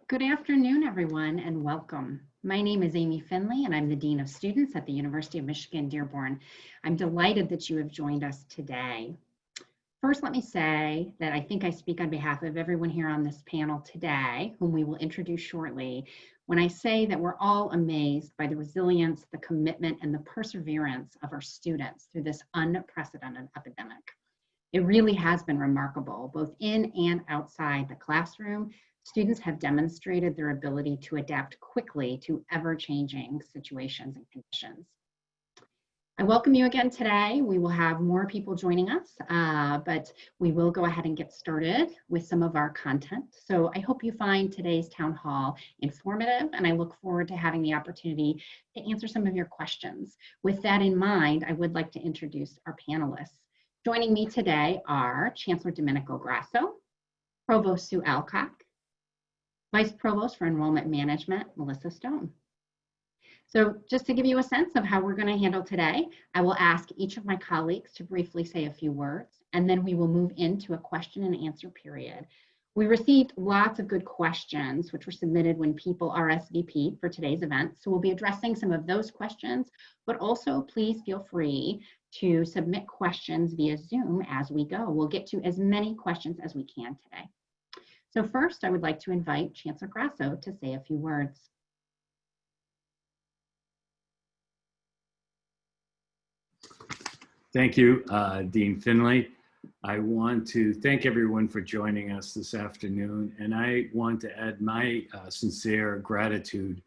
Good afternoon, everyone, and welcome. My name is Amy Finley, and I'm the Dean of Students at the University of Michigan-Dearborn. I'm delighted that you have joined us today. First, let me say that I think I speak on behalf of everyone here on this panel today, whom we will introduce shortly, when I say that we're all amazed by the resilience, the commitment, and the perseverance of our students through this unprecedented epidemic. It really has been remarkable, both in and outside the classroom. Students have demonstrated their ability to adapt quickly to ever-changing situations and conditions. I welcome you again today. We will have more people joining us, but we will go ahead and get started with some of our content. So I hope you find today's town hall informative, and I look forward to having the opportunity to answer some of your questions. With that in mind, I would like to introduce our panelists. Joining me today are Chancellor Domenico Grasso, Provost E Alcock, Vice Provost for Enrollment Management, Melissa Stone. So just to give you a sense of how we're going to handle today, I will ask each of my colleagues to briefly say a few words, and then we will move into a question and answer period. We received lots of good questions, which were submitted when people RSVP'd for today's event. So we'll be addressing some of those questions, but also please feel free to submit questions via Zoom as we go. We'll get to as many questions as we can today. So first, I would like to invite Chancellor Grasso to say a few words. Thank you, Dean Finley. I want to thank everyone for joining us this afternoon, and I want to add my sincere gratitude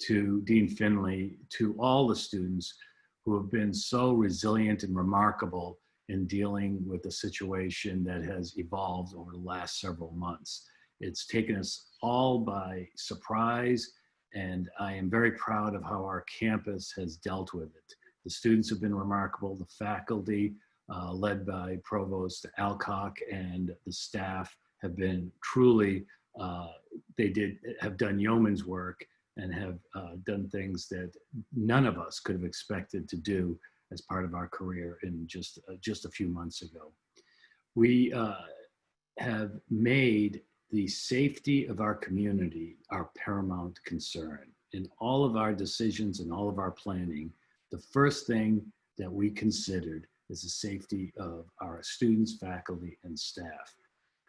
to Dean Finley, to all the students who have been so resilient and remarkable in dealing with the situation that has evolved over the last several months. It's taken us all by surprise, and I am very proud of how our campus has dealt with it. The students have been remarkable. The faculty, led by Provost Alcock, and the staff have been truly, have done yeoman's work and have done things that none of us could have expected to do as part of our career in just a few months ago. We have made the safety of our community our paramount concern. In all of our decisions and all of our planning, the first thing that we considered is the safety of our students, faculty, and staff.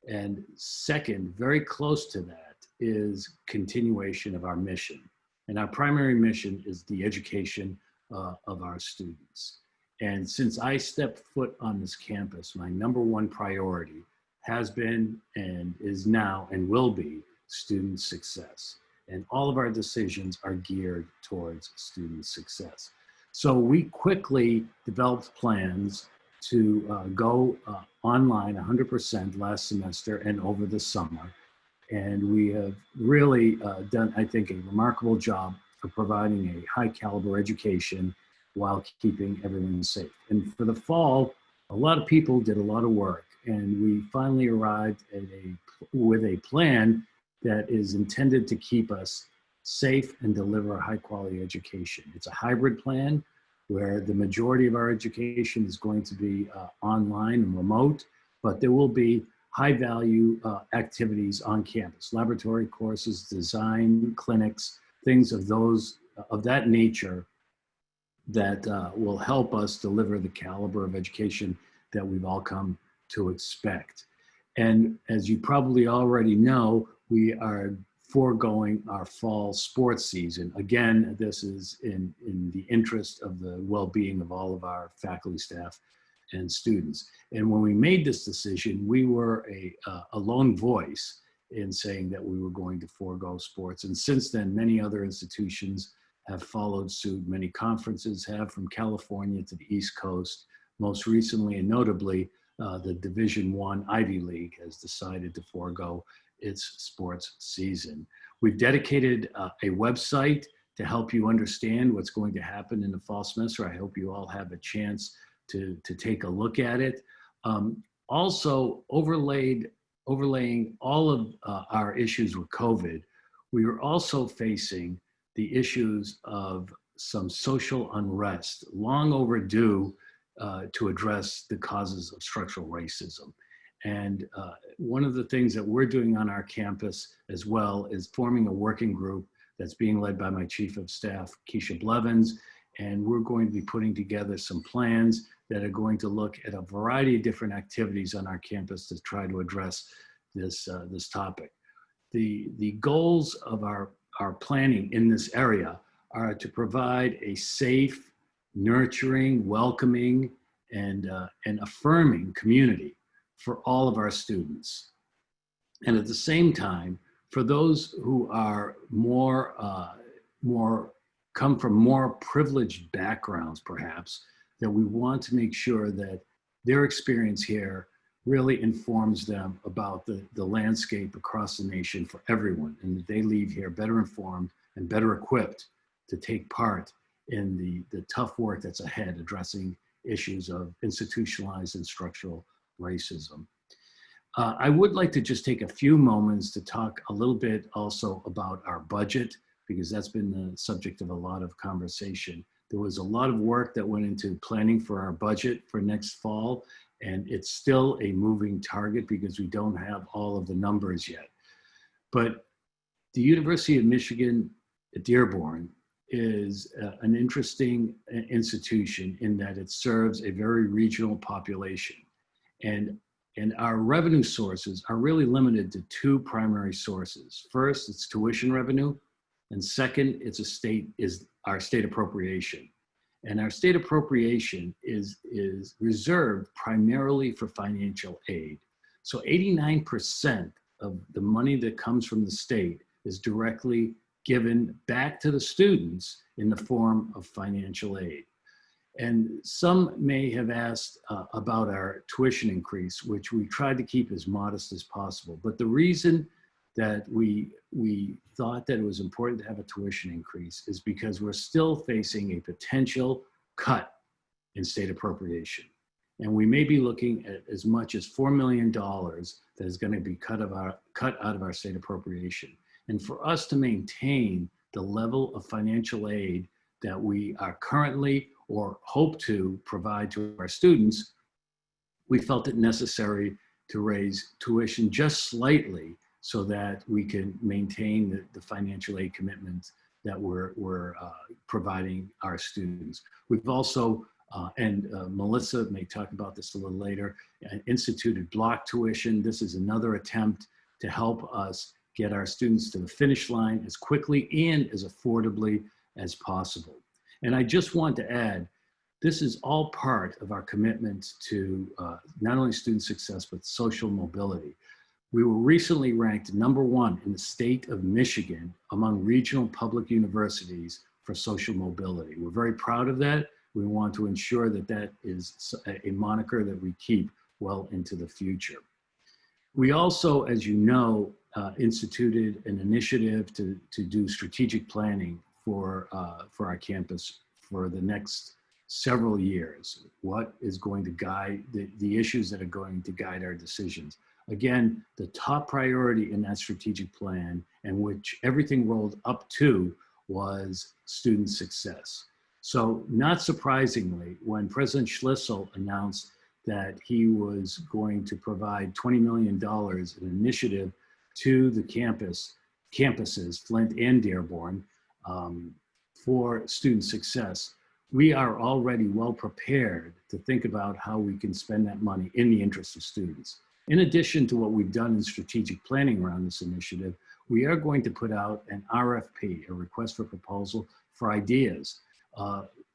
And second, very close to that, is continuation of our mission. And our primary mission is the education of our students. And since I stepped foot on this campus, my #1 priority has been and is now and will be student success. And all of our decisions are geared towards student success. So we quickly developed plans to go online 100% last semester and over the summer. And we have really done, I think, a remarkable job of providing a high caliber education while keeping everyone safe. And for the fall, a lot of people did a lot of work, and we finally arrived at with a plan that is intended to keep us safe and deliver a high quality education. It's a hybrid plan where the majority of our education is going to be online and remote, but there will be high value activities on campus, laboratory courses, design, clinics, things of that nature that will help us deliver the caliber of education that we've all come to expect. And as you probably already know, we are foregoing our fall sports season. Again, this is in the interest of the well-being of all of our faculty, staff, and students. And when we made this decision, we were a lone voice in saying that we were going to forego sports. And since then, many other institutions have followed suit. Many conferences have, from California to the East Coast. Most recently and notably, the Division I Ivy League has decided to forego its sports season. We've dedicated a website to help you understand what's going to happen in the fall semester. I hope you all have a chance to take a look at it. Also, overlaying all of our issues with COVID, we are also facing the issues of some social unrest, long overdue to address the causes of structural racism. And one of the things that we're doing on our campus as well is forming a working group that's being led by my Chief of Staff, Keisha Blevins. And we're going to be putting together some plans that are going to look at a variety of different activities on our campus to try to address this topic. The goals of our planning in this area are to provide a safe, nurturing, welcoming, and affirming community for all of our students. And at the same time, for those who are come from more privileged backgrounds, perhaps, that we want to make sure that their experience here really informs them about the landscape across the nation for everyone, and that they leave here better informed and better equipped to take part in the tough work that's ahead addressing issues of institutionalized and structural racism. I would like to just take a few moments to talk a little bit also about our budget, because that's been the subject of a lot of conversation. There was a lot of work that went into planning for our budget for next fall, and it's still a moving target because we don't have all of the numbers yet. But the University of Michigan-Dearborn is an interesting institution in that it serves a very regional population. And our revenue sources are really limited to two primary sources. First, it's tuition revenue, and second, is our state appropriation. And our state appropriation is reserved primarily for financial aid. So 89% of the money that comes from the state is directly given back to the students in the form of financial aid. And some may have asked about our tuition increase, which we tried to keep as modest as possible. But the reason that we thought that it was important to have a tuition increase is because we're still facing a potential cut in state appropriation. And we may be looking at as much as $4 million that is going to be cut out of our state appropriation. And for us to maintain the level of financial aid that we are currently or hope to provide to our students, we felt it necessary to raise tuition just slightly so that we can maintain the financial aid commitments that we're providing our students. We've also, and Melissa may talk about this a little later, instituted block tuition. This is another attempt to help us get our students to the finish line as quickly and as affordably as possible. And I just want to add, this is all part of our commitment to not only student success, but social mobility. We were recently ranked #1 in the state of Michigan among regional public universities for social mobility. We're very proud of that. We want to ensure that that is a moniker that we keep well into the future. We also, as you know, instituted an initiative to do strategic planning for our campus for the next several years. What is going to guide the issues that are going to guide our decisions? Again, the top priority in that strategic plan, and which everything rolled up to, was student success. So not surprisingly, when President Schlissel announced that he was going to provide $20 million in initiative to the campuses, Flint and Dearborn, for student success, we are already well prepared to think about how we can spend that money in the interest of students. In addition to what we've done in strategic planning around this initiative, we are going to put out an RFP, a request for proposal, for ideas,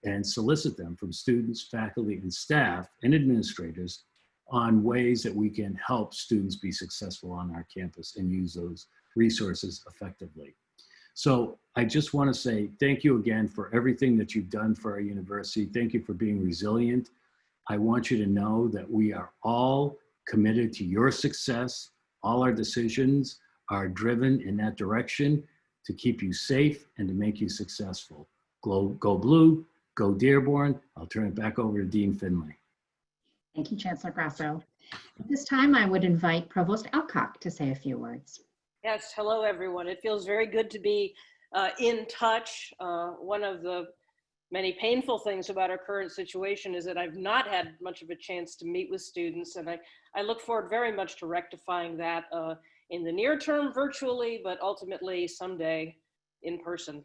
and solicit them from students, faculty, and staff, and administrators on ways that we can help students be successful on our campus and use those resources effectively. So I just want to say thank you again for everything that you've done for our university. Thank you for being resilient. I want you to know that we are all committed to your success. All our decisions are driven in that direction to keep you safe and to make you successful. Go Blue, go Dearborn. I'll turn it back over to Dean Finley. Thank you, Chancellor Grasso. At this time, I would invite Provost Alcock to say a few words. Yes, hello everyone. It feels very good to be in touch. One of the many painful things about our current situation is that I've not had much of a chance to meet with students, and I look forward very much to rectifying that in the near term virtually, but ultimately someday in person.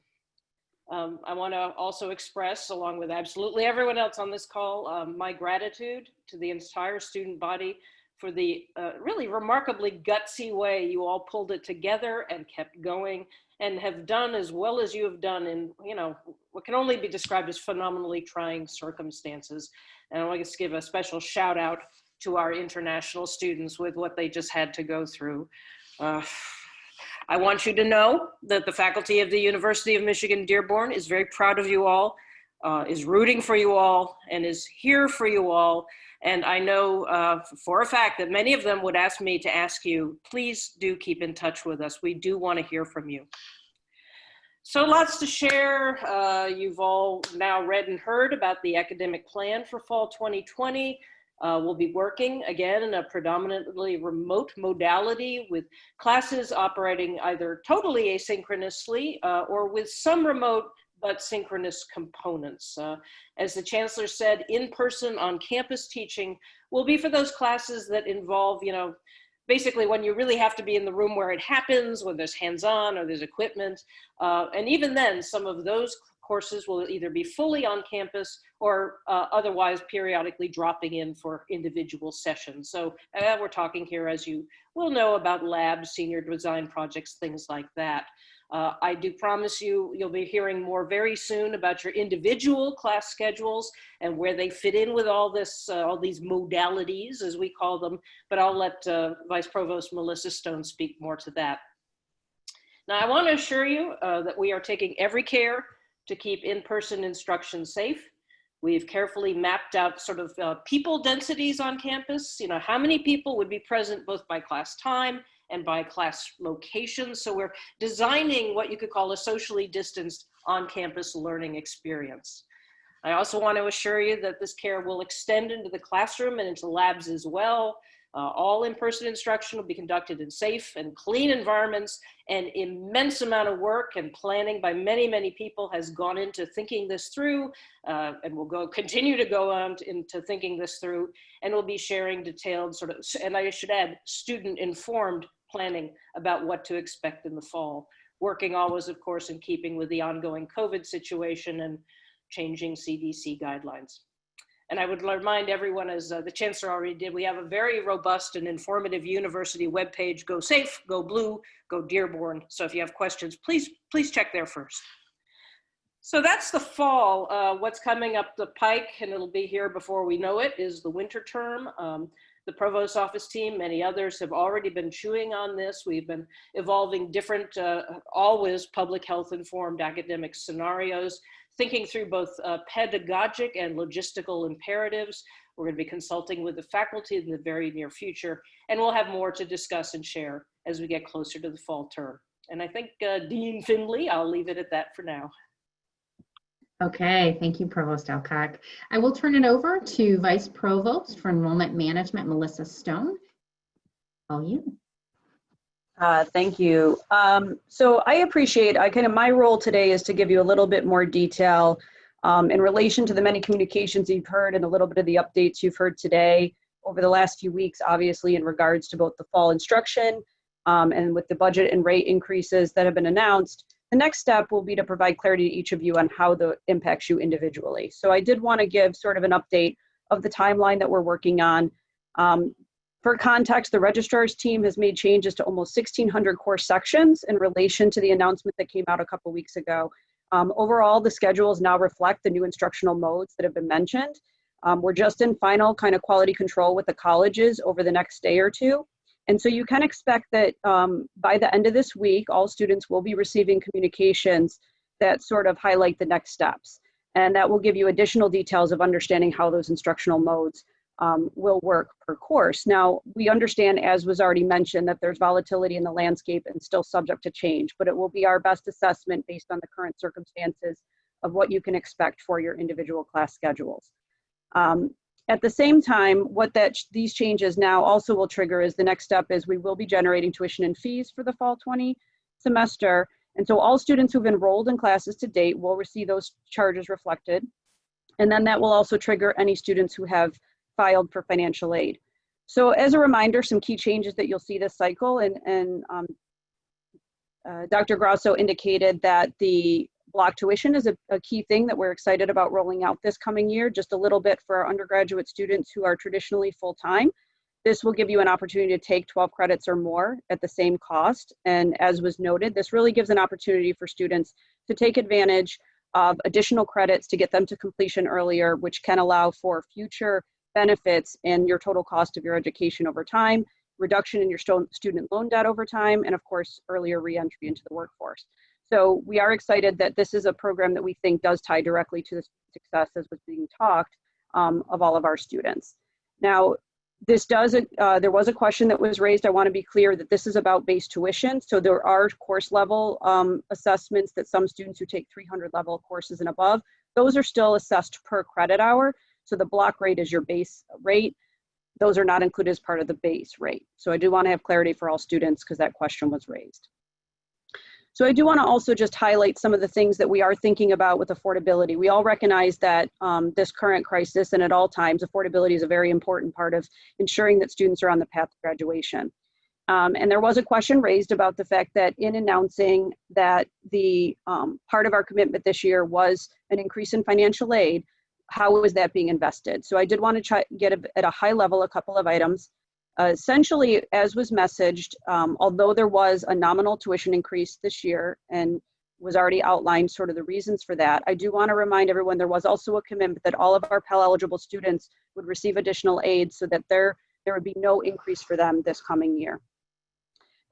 I want to also express, along with absolutely everyone else on this call, my gratitude to the entire student body for the really remarkably gutsy way you all pulled it together and kept going and have done as well as you have done in, you know, what can only be described as phenomenally trying circumstances. And I want to give a special shout out to our international students with what they just had to go through. I want you to know that the faculty of the University of Michigan-Dearborn is very proud of you all, is rooting for you all, and is here for you all. And I know for a fact that many of them would ask me to ask you, please do keep in touch with us. We do want to hear from you. So lots to share. You've all now read and heard about the academic plan for fall 2020. We'll be working again in a predominantly remote modality with classes operating either totally asynchronously or with some remote but synchronous components. As the chancellor said, in-person on-campus teaching will be for those classes that involve, you know, basically when you really have to be in the room where it happens, when there's hands-on or there's equipment. And even then, some of those courses will either be fully on campus or otherwise periodically dropping in for individual sessions. So we're talking here, as you will know, about labs, senior design projects, things like that. I do promise you, you'll be hearing more very soon about your individual class schedules and where they fit in with all this, all these modalities, as we call them. But I'll let Vice Provost Melissa Stone speak more to that. Now, I want to assure you that we are taking every care to keep in-person instruction safe. We've carefully mapped out sort of people densities on campus. You know, how many people would be present both by class time and by class location. So we're designing what you could call a socially distanced on-campus learning experience. I also want to assure you that this care will extend into the classroom and into labs as well. All in-person instruction will be conducted in safe and clean environments. An immense amount of work and planning by many, many people has gone into thinking this through and will continue to go on into thinking this through, and we'll be sharing detailed sort of, and I should add, student-informed planning about what to expect in the fall. Working always, of course, in keeping with the ongoing COVID situation and changing CDC guidelines. And I would remind everyone, as the chancellor already did, we have a very robust and informative university webpage, Go Safe, Go Blue, Go Dearborn. So if you have questions, please check there first. So that's the fall. What's coming up the pike, and it'll be here before we know it, is the winter term. The provost's office team, many others have already been chewing on this. We've been evolving different, always public health informed academic scenarios, thinking through both pedagogic and logistical imperatives. We're going to be consulting with the faculty in the very near future, and we'll have more to discuss and share as we get closer to the fall term. And I think Dean Finley, I'll leave it at that for now. Okay, thank you, Provost Alcock. I will turn it over to Vice Provost for Enrollment Management, Melissa Stone. All you. Thank you. So I appreciate, my role today is to give you a little bit more detail in relation to the many communications you've heard and a little bit of the updates you've heard today over the last few weeks, obviously in regards to both the fall instruction and with the budget and rate increases that have been announced. The next step will be to provide clarity to each of you on how that impacts you individually. So I did want to give sort of an update of the timeline that we're working on. For context, the registrar's team has made changes to almost 1,600 course sections in relation to the announcement that came out a couple weeks ago. Overall, the schedules now reflect the new instructional modes that have been mentioned. We're just in final kind of quality control with the colleges over the next day or two. And so you can expect that by the end of this week, all students will be receiving communications that sort of highlight the next steps. And that will give you additional details of understanding how those instructional modes will work per course. Now, we understand, as was already mentioned, that there's volatility in the landscape and still subject to change, but it will be our best assessment based on the current circumstances of what you can expect for your individual class schedules. At the same time, what these changes now also will trigger is the next step is we will be generating tuition and fees for the fall 20 semester. And so all students who've enrolled in classes to date will receive those charges reflected. And then that will also trigger any students who have filed for financial aid. So as a reminder, some key changes that you'll see this cycle, and Dr. Grasso indicated that the block tuition is a key thing that we're excited about rolling out this coming year, just a little bit for our undergraduate students who are traditionally full-time. This will give you an opportunity to take 12 credits or more at the same cost. And as was noted, this really gives an opportunity for students to take advantage of additional credits to get them to completion earlier, which can allow for future benefits in your total cost of your education over time, reduction in your student loan debt over time, and of course, earlier reentry into the workforce. So we are excited that this is a program that we think does tie directly to the success, as was being talked, of all of our students. Now, this does, there was a question that was raised. I want to be clear that this is about base tuition. So there are course level assessments that some students who take 300 level courses and above, those are still assessed per credit hour. So the block rate is your base rate. Those are not included as part of the base rate. So I do want to have clarity for all students because that question was raised. So I do want to also just highlight some of the things that we are thinking about with affordability. We all recognize that this current crisis, and at all times, affordability is a very important part of ensuring that students are on the path to graduation. And there was a question raised about the fact that in announcing that the part of our commitment this year was an increase in financial aid, how is that being invested? So I did want to try get at a high level a couple of items. Essentially, as was messaged, although there was a nominal tuition increase this year and was already outlined sort of the reasons for that, I do want to remind everyone there was also a commitment that all of our Pell eligible students would receive additional aid so that there would be no increase for them this coming year.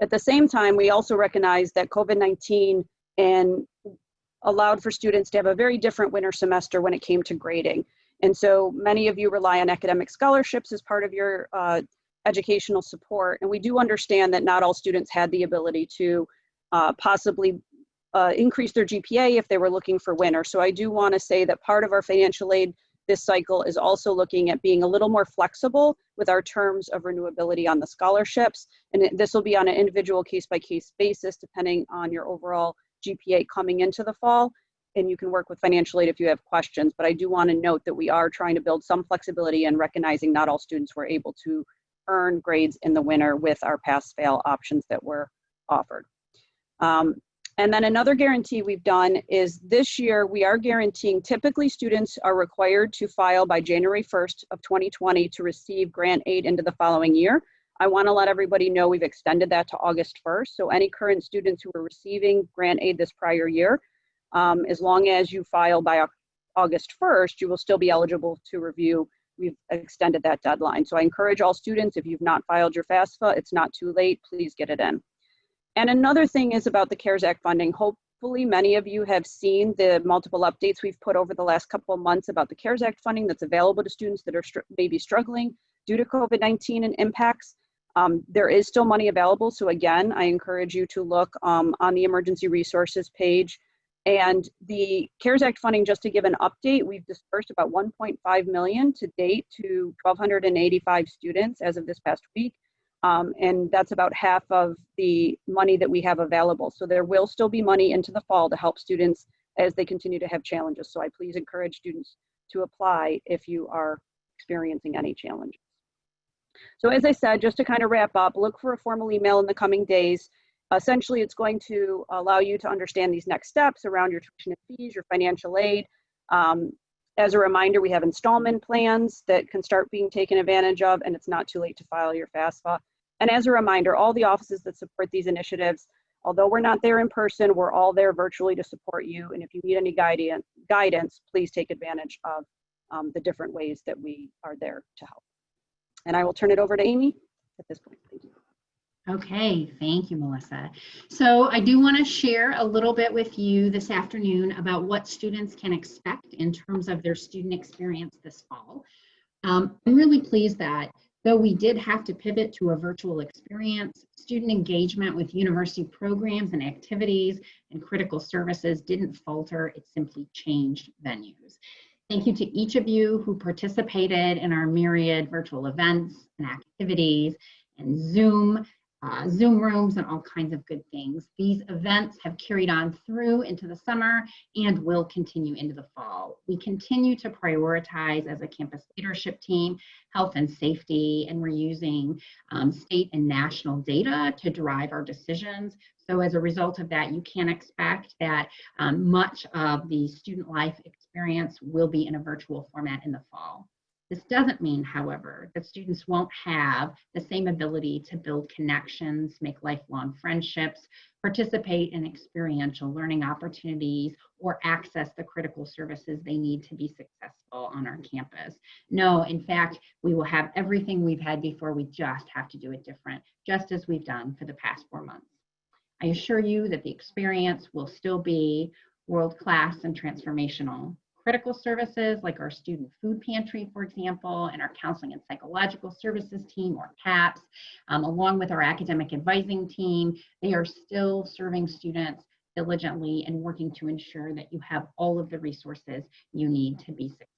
At the same time, we also recognize that COVID-19 allowed for students to have a very different winter semester when it came to grading. And so many of you rely on academic scholarships as part of your educational support. And we do understand that not all students had the ability to possibly increase their GPA if they were looking for winter. So I do want to say that part of our financial aid this cycle is also looking at being a little more flexible with our terms of renewability on the scholarships. And this will be on an individual case-by-case basis, depending on your overall GPA coming into the fall. And you can work with financial aid if you have questions. But I do want to note that we are trying to build some flexibility and recognizing not all students were able to earn grades in the winter with our pass-fail options that were offered. And then another guarantee we've done is this year we are guaranteeing, typically students are required to file by January 1st of 2020 to receive grant aid into the following year. I want to let everybody know we've extended that to August 1st. So any current students who are receiving grant aid this prior year, as long as you file by August 1st, you will still be eligible to review. We've extended that deadline. So I encourage all students, if you've not filed your FAFSA, it's not too late, please get it in. And another thing is about the CARES Act funding. Hopefully many of you have seen the multiple updates we've put over the last couple of months about the CARES Act funding that's available to students that are maybe struggling due to COVID-19 and impacts. There is still money available. So again, I encourage you to look on the emergency resources page. And the CARES Act funding, just to give an update, we've dispersed about $1.5 million to date to 1,285 students as of this past week. And that's about half of the money that we have available. So there will still be money into the fall to help students as they continue to have challenges. So I please encourage students to apply if you are experiencing any challenges. So as I said, just to kind of wrap up, look for a formal email in the coming days. Essentially, it's going to allow you to understand these next steps around your tuition and fees, your financial aid. As a reminder, we have installment plans that can start being taken advantage of, and it's not too late to file your FAFSA. And as a reminder, all the offices that support these initiatives, although we're not there in person, we're all there virtually to support you. And if you need any guidance, please take advantage of the different ways that we are there to help. And I will turn it over to Amy at this point. Thank you. Okay, thank you, Melissa. So I do want to share a little bit with you this afternoon about what students can expect in terms of their student experience this fall. I'm really pleased that though we did have to pivot to a virtual experience, student engagement with university programs and activities and critical services didn't falter, it simply changed venues. Thank you to each of you who participated in our myriad virtual events and activities and Zoom Zoom rooms, and all kinds of good things. These events have carried on through into the summer and will continue into the fall. We continue to prioritize as a campus leadership team health and safety, and we're using state and national data to drive our decisions. So as a result of that, you can expect that much of the student life experience will be in a virtual format in the fall. This doesn't mean, however, that students won't have the same ability to build connections, make lifelong friendships, participate in experiential learning opportunities, or access the critical services they need to be successful on our campus. No, in fact, we will have everything we've had before. We just have to do it different, just as we've done for the past 4 months. I assure you that the experience will still be world-class and transformational. Critical services like our student food pantry, for example, and our counseling and psychological services team, or CAPS, along with our academic advising team, they are still serving students diligently and working to ensure that you have all of the resources you need to be successful.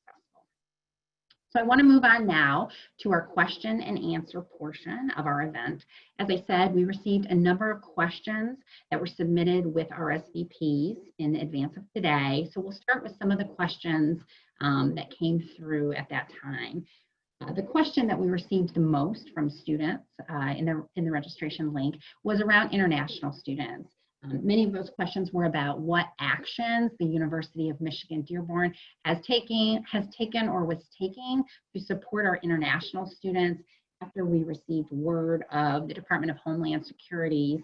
So I want to move on now to our question and answer portion of our event. As I said, we received a number of questions that were submitted with RSVPs in advance of today. So we'll start with some of the questions that came through at that time. The question that we received the most from students in the registration link was around international students. Many of those questions were about what actions the University of Michigan-Dearborn has taken or was taking to support our international students after we received word of the Department of Homeland Security's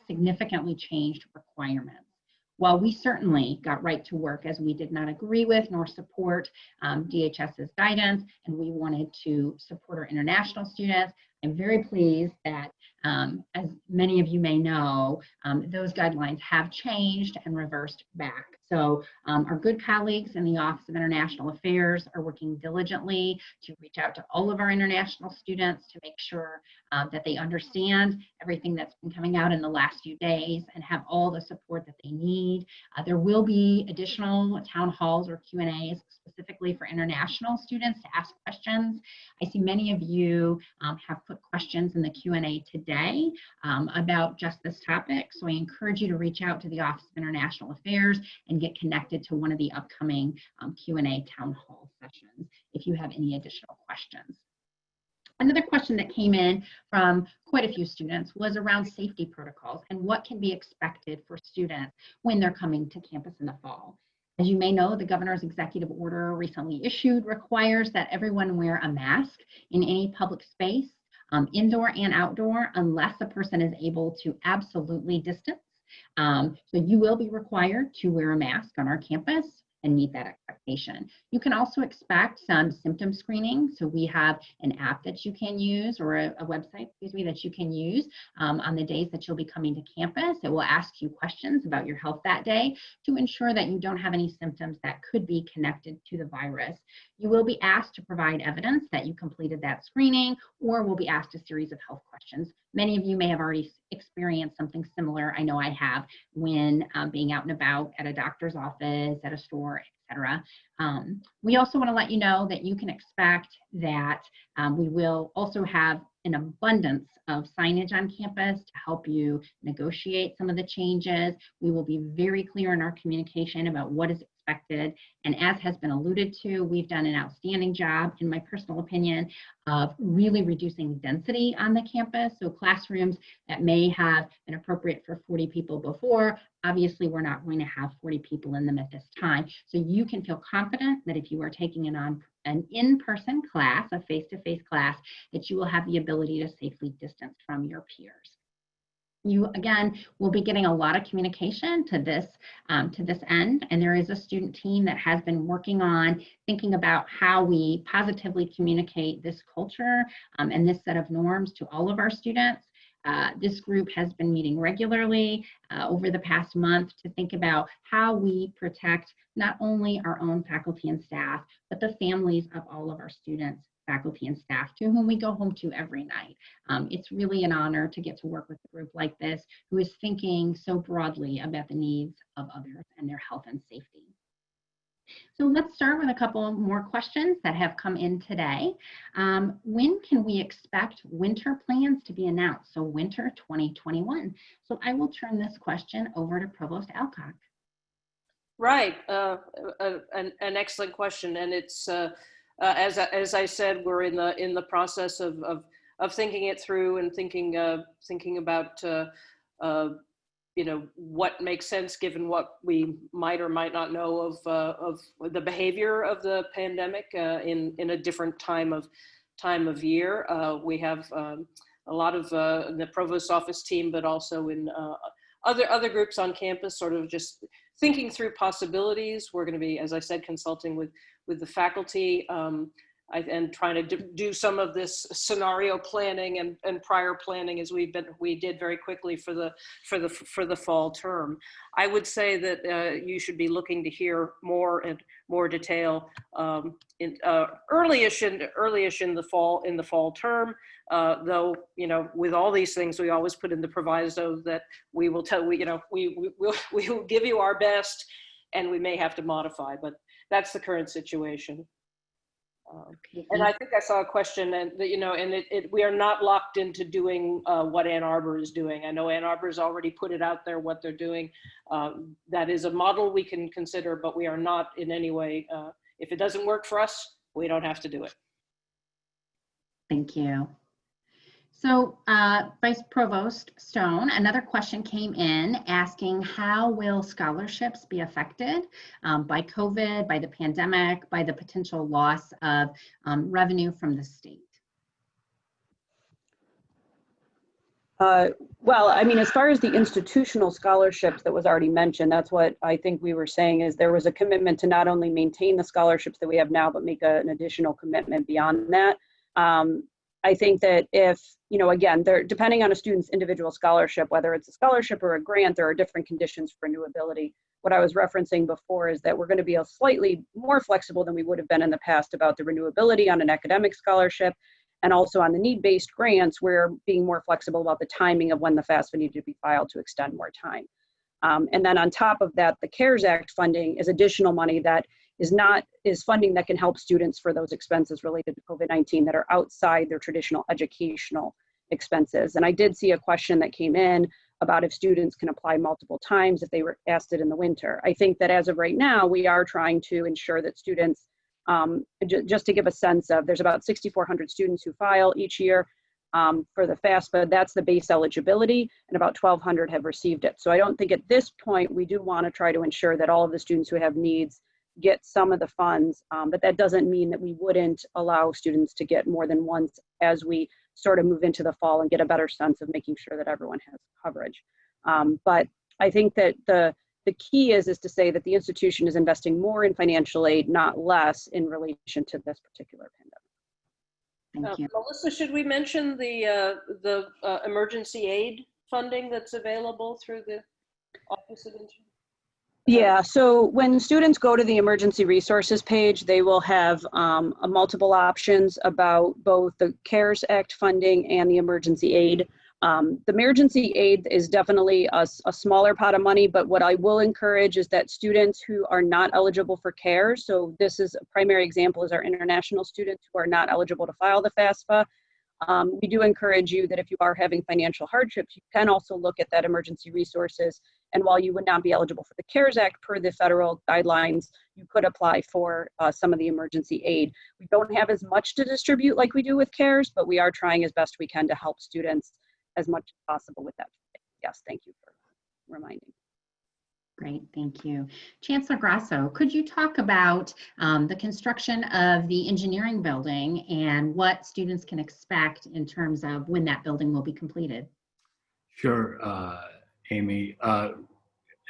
significantly changed requirements. While we certainly got right to work, as we did not agree with nor support DHS's guidance, and we wanted to support our international students, I'm very pleased that, as many of you may know, those guidelines have changed and reversed back. So our good colleagues in the Office of International Affairs are working diligently to reach out to all of our international students to make sure that they understand everything that's been coming out in the last few days and have all the support that they need. There will be additional town halls or Q&As specifically for international students to ask questions. I see many of you have put questions in the Q&A today about just this topic. So I encourage you to reach out to the Office of International Affairs and get connected to one of the upcoming Q&A town hall sessions if you have any additional questions. Another question that came in from quite a few students was around safety protocols and what can be expected for students when they're coming to campus in the fall. As you may know, the governor's executive order recently issued requires that everyone wear a mask in any public space, indoor and outdoor, unless a person is able to absolutely distance. So you will be required to wear a mask on our campus and meet that expectation. You can also expect some symptom screening. So we have an app that you can use, or a website, excuse me, that you can use on the days that you'll be coming to campus. It will ask you questions about your health that day to ensure that you don't have any symptoms that could be connected to the virus. You will be asked to provide evidence that you completed that screening, or will be asked a series of health questions. Many of you may have already experienced something similar. I know I have when being out and about at a doctor's office, at a store, etc. We also want to let you know that you can expect that we will also have an abundance of signage on campus to help you negotiate some of the changes. We will be very clear in our communication about what is expected. And as has been alluded to, we've done an outstanding job, in my personal opinion, of really reducing density on the campus. So classrooms that may have been appropriate for 40 people before, obviously we're not going to have 40 people in them at this time. So you can feel confident that if you are taking an in-person class, a face-to-face class, that you will have the ability to safely distance from your peers. You, again, will be getting a lot of communication to this end, and there is a student team that has been working on thinking about how we positively communicate this culture and this set of norms to all of our students. This group has been meeting regularly over the past month to think about how we protect not only our own faculty and staff, but the families of all of our students, faculty and staff to whom we go home to every night. It's really an honor to get to work with a group like this who is thinking so broadly about the needs of others and their health and safety. So let's start with a couple more questions that have come in today. When can we expect winter plans to be announced? So winter 2021. So I will turn this question over to Provost Alcock. Right, an excellent question, and it's as I said, we're in the process of thinking it through and thinking about what makes sense given what we might or might not know of the behavior of the pandemic in a different time of year. We have a lot of the provost's office team, but also in other groups on campus, sort of just thinking through possibilities. We're going to be, as I said, consulting with the faculty and trying to do some of this scenario planning and prior planning as we did very quickly for the fall term. I would say that you should be looking to hear more and more detail early-ish in the fall term. Though with all these things, we always put in the proviso that we will we will give you our best, and we may have to modify. But that's the current situation. And I think I saw a question, and we are not locked into doing what Ann Arbor is doing. I know Ann Arbor's already put it out there what they're doing. That is a model we can consider, but we are not in any way. If it doesn't work for us, we don't have to do it. Thank you. So Vice Provost Stone, another question came in asking, how will scholarships be affected by COVID, by the pandemic, by the potential loss of revenue from the state? Well, I mean, as far as the institutional scholarships that was already mentioned, that's what I think we were saying is there was a commitment to not only maintain the scholarships that we have now, but make an additional commitment beyond that. I think that if, again, depending on a student's individual scholarship, whether it's a scholarship or a grant, there are different conditions for renewability. What I was referencing before is that we're going to be slightly more flexible than we would have been in the past about the renewability on an academic scholarship, and also on the need-based grants, we're being more flexible about the timing of when the FAFSA needed to be filed to extend more time. And then on top of that, the CARES Act funding is additional money that is funding that can help students for those expenses related to COVID-19 that are outside their traditional educational expenses. And I did see a question that came in about if students can apply multiple times if they were asked it in the winter. I think that as of right now, we are trying to ensure that students, just to give a sense of, there's about 6,400 students who file each year for the FAFSA. That's the base eligibility, and about 1,200 have received it. So I don't think at this point, we do want to try to ensure that all of the students who have needs get some of the funds, but that doesn't mean that we wouldn't allow students to get more than once as we sort of move into the fall and get a better sense of making sure that everyone has coverage. But I think that the key is to say that the institution is investing more in financial aid, not less, in relation to this particular pandemic. Thank you. Melissa, should we mention the emergency aid funding that's available through the Office of Engineering? Yeah, so when students go to the emergency resources page, they will have multiple options about both the CARES Act funding and the emergency aid. The emergency aid is definitely a smaller pot of money, but what I will encourage is that students who are not eligible for CARES, so this is a primary example is our international students who are not eligible to file the FAFSA. We do encourage you that if you are having financial hardships, you can also look at that emergency resources. And while you would not be eligible for the CARES Act per the federal guidelines, you could apply for some of the emergency aid. We don't have as much to distribute like we do with CARES, but we are trying as best we can to help students as much as possible with that. Yes, thank you for reminding. Great, thank you. Chancellor Grasso, could you talk about the construction of the engineering building and what students can expect in terms of when that building will be completed? Sure, Amy.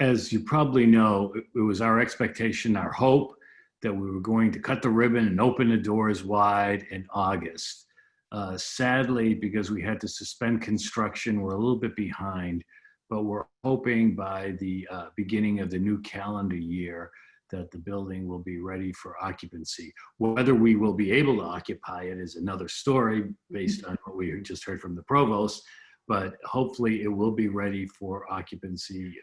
As you probably know, it was our expectation, our hope, that we were going to cut the ribbon and open the doors wide in August. Sadly, because we had to suspend construction, we're a little bit behind, but we're hoping by the beginning of the new calendar year that the building will be ready for occupancy. Whether we will be able to occupy it is another story based on what we just heard from the provost, but hopefully it will be ready for occupancy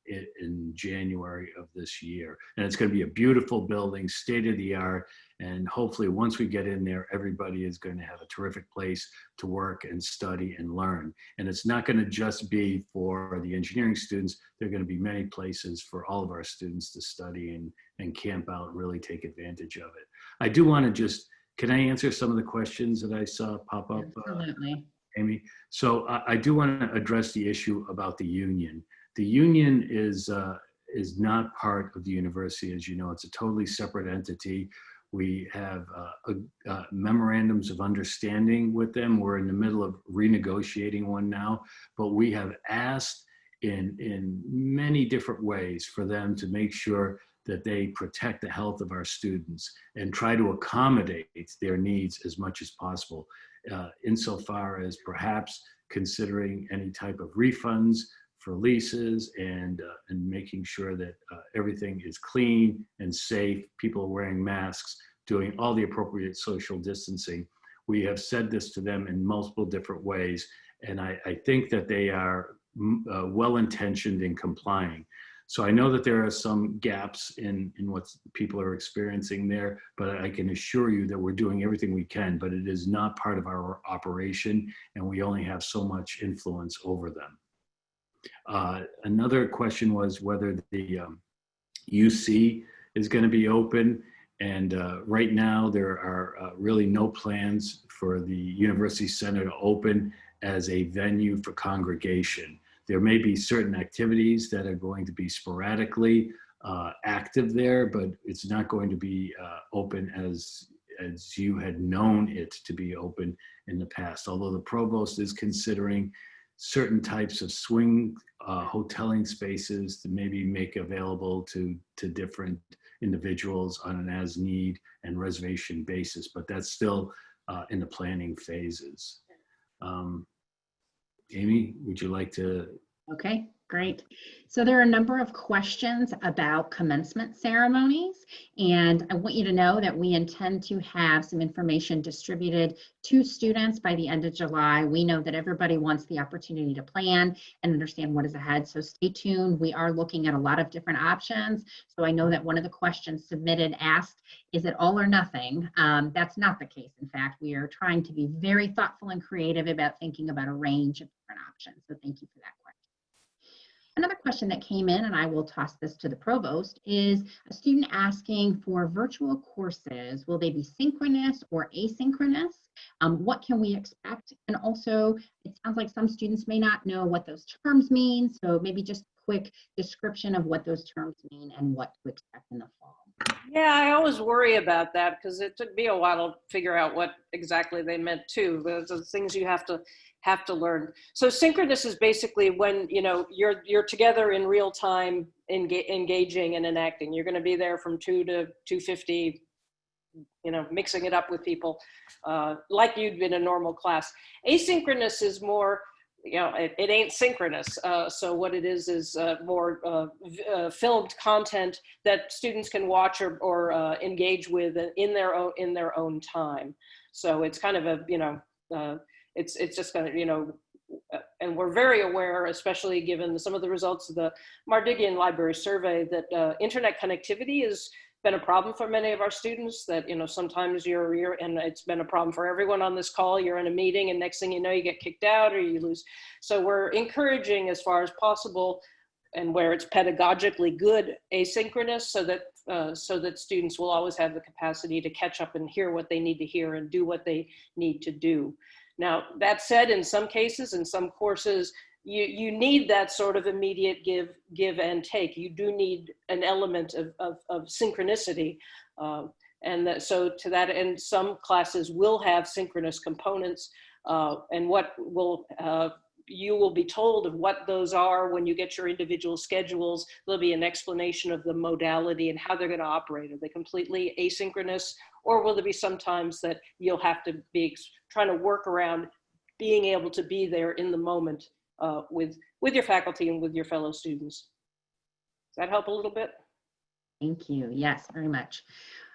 in January of this year. And it's going to be a beautiful building, state of the art. And hopefully once we get in there, everybody is going to have a terrific place to work and study and learn. And it's not going to just be for the engineering students. There are going to be many places for all of our students to study and camp out, really take advantage of it. I do want to just, can I answer some of the questions that I saw pop up? Absolutely. Amy? So I do want to address the issue about the union. The union is not part of the university. As you know, it's a totally separate entity. We have memorandums of understanding with them. We're in the middle of renegotiating one now, but we have asked in many different ways for them to make sure that they protect the health of our students and try to accommodate their needs as much as possible, insofar as perhaps considering any type of refunds for leases and making sure that everything is clean and safe, people are wearing masks, doing all the appropriate social distancing. We have said this to them in multiple different ways, and I think that they are well-intentioned in complying. So I know that there are some gaps in what people are experiencing there, but I can assure you that we're doing everything we can, but it is not part of our operation, and we only have so much influence over them. Another question was whether the UC is going to be open. And right now there are really no plans for the University Center to open as a venue for congregation. There may be certain activities that are going to be sporadically active there, but it's not going to be open as you had known it to be open in the past. Although the provost is considering certain types of swing hoteling spaces to maybe make available to different individuals on an as-need and reservation basis, but that's still in the planning phases. Amy, would you like to? Okay, great. So there are a number of questions about commencement ceremonies, and I want you to know that we intend to have some information distributed to students by the end of July. We know that everybody wants the opportunity to plan and understand what is ahead, so stay tuned. We are looking at a lot of different options. So I know that one of the questions submitted asked, is it all or nothing? That's not the case. In fact, we are trying to be very thoughtful and creative about thinking about a range of different options. So thank you for that question. Another question that came in, and I will toss this to the provost, is a student asking for virtual courses. Will they be synchronous or asynchronous? What can we expect? And also, it sounds like some students may not know what those terms mean. So maybe just a quick description of what those terms mean and what to expect in the fall. Yeah, I always worry about that because it took me a while to figure out what exactly they meant too. Those are things you have to learn. So synchronous is basically when you're together in real time, engaging and enacting. You're going to be there from 2 to 2:50, mixing it up with people like you'd been in a normal class. Asynchronous is more, it ain't synchronous. So what it is more filmed content that students can watch or engage with in their own time. So it's kind of it's just kind of, and we're very aware, especially given some of the results of the Mardigian Library Survey, that internet connectivity has been a problem for many of our students, that, sometimes you're, and it's been a problem for everyone on this call, you're in a meeting and next thing you know, you get kicked out or you lose. So we're encouraging as far as possible, and where it's pedagogically good, asynchronous, so that students will always have the capacity to catch up and hear what they need to hear and do what they need to do. Now, that said, in some cases, in some courses, you need that sort of immediate give and take. You do need an element of synchronicity. So to that end, some classes will have synchronous components, and you will be told of what those are when you get your individual schedules. There'll be an explanation of the modality and how they're going to operate. Are they completely asynchronous, or will there be some times that you'll have to be trying to work around being able to be there in the moment with your faculty and with your fellow students? Does that help a little bit? Thank you. Yes, very much.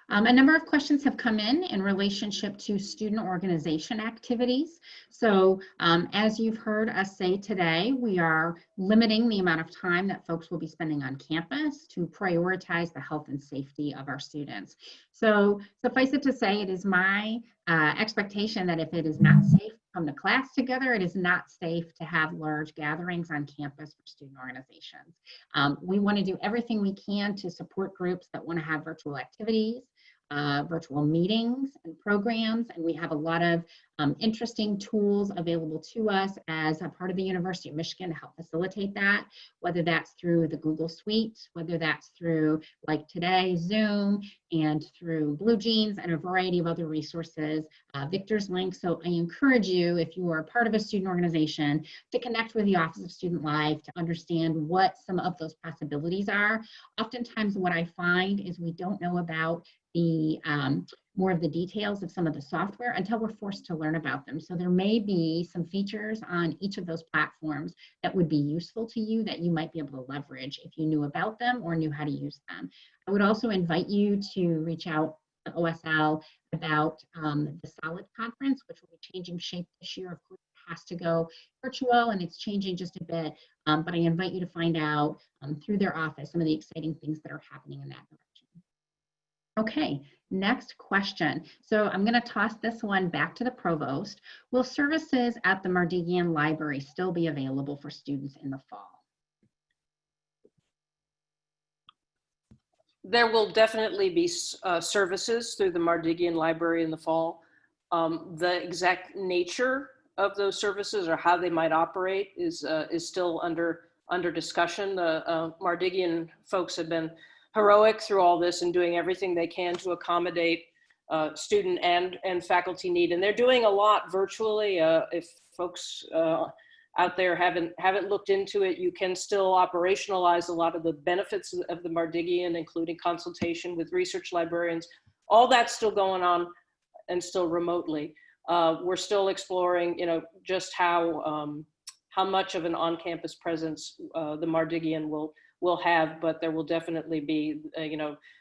A number of questions have come in relationship to student organization activities. So as you've heard us say today, we are limiting the amount of time that folks will be spending on campus to prioritize the health and safety of our students. So suffice it to say, it is my expectation that if it is not safe to come to class together, it is not safe to have large gatherings on campus for student organizations. We want to do everything we can to support groups that want to have virtual activities, virtual meetings and programs, and we have a lot of interesting tools available to us as a part of the University of Michigan to help facilitate that, whether that's through the Google Suite, whether that's through, like today, Zoom, and through Blue Jeans and a variety of other resources, Victor's link. So I encourage you, if you are a part of a student organization, to connect with the Office of Student Life to understand what some of those possibilities are. Oftentimes what I find is we don't know about the more of the details of some of the software until we're forced to learn about them. So there may be some features on each of those platforms that would be useful to you that you might be able to leverage if you knew about them or knew how to use them. I would also invite you to reach out to OSL about the Solid Conference, which will be changing shape this year. Of course, it has to go virtual and it's changing just a bit, but I invite you to find out through their office some of the exciting things that are happening in that direction. Okay, next question. So I'm going to toss this one back to the provost. Will services at the Mardigian Library still be available for students in the fall? There will definitely be services through the Mardigian Library in the fall. The exact nature of those services or how they might operate is still under discussion. The Mardigian folks have been heroic through all this and doing everything they can to accommodate student and faculty need. And they're doing a lot virtually. If folks out there haven't looked into it, you can still operationalize a lot of the benefits of the Mardigian, including consultation with research librarians. All that's still going on and still remotely. We're still exploring, just how much of an on-campus presence the Mardigian will have, but there will definitely be,